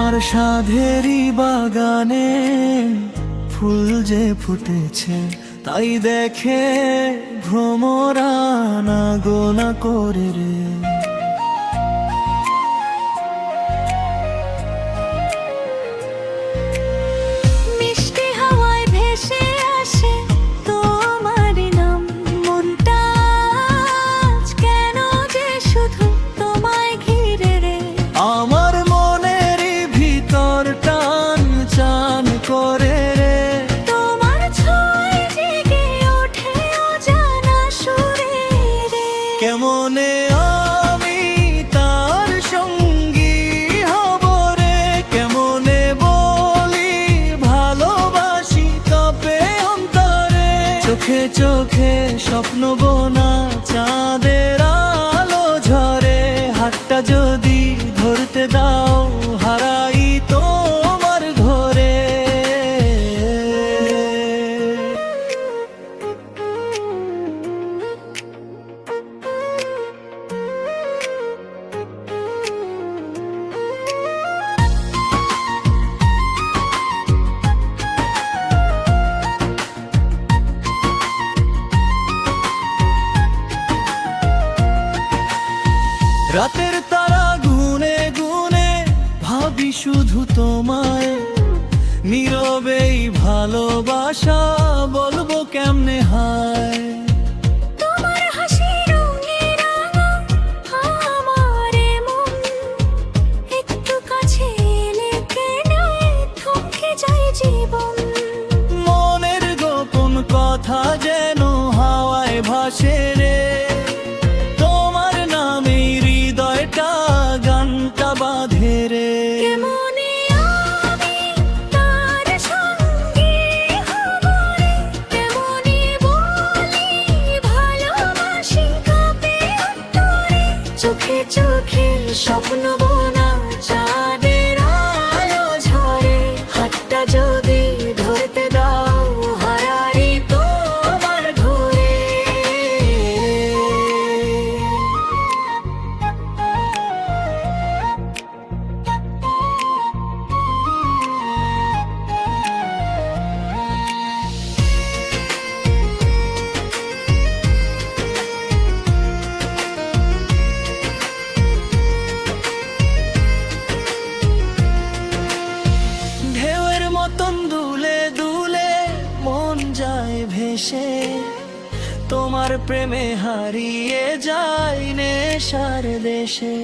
তোমার সাধেরই বাগানে ফুল যে ফুটেছে, তাই দেখে ভ্রমরা না গোনা করে রে। মিষ্টি হাওয়ায় ভেসে আসে তোমার নাম, মনটা আজ কেন যে শুধু তোমায় ঘিরে রে। আমার মনের ভিতর টান চান করে রে। তোমার ছোঁয়ায় জেগে ওঠে অজানা সুরে রে। কেমনে আমি তার সঙ্গী হব রে, কেমনে বলি ভালোবাসি তবে অন্তরে। চোখে চোখে স্বপ্ন বোনা চাঁদের আলো ঝরে, হাতটা যদি ধরতে দাও হারাই তোমার ঘরে। রাতের তারা গুনে গুনে ভাবি শুধু তোমায়, নীরবেই ভালোবাসা বলবো কেমনে হায়। তোমার হাসি রঙে রাঙা আমার মন, একটু কাছে এলে কেনে থমকে যায় জীবন। মনের গোপন কথা যেন হাওয়ায় ভাসে রে, তোমার নামে হৃদয়টা গানটা বাঁধে রে। কেমনে আমি তার সঙ্গী হব রে, কেমনে বলি ভালোবাসি কাঁপে অন্তরে। চোখে চোখে স্বপ্ন বোনা চাঁদের আলো ঝরে, হাতটা যদি ধরতে দাও হারাই তোমার ঘরে। ঢেউয়ের মতন দুলে দুলে মন যায় ভেসে, তোমার প্রেমে হারিয়ে যায় নেশার দেশে।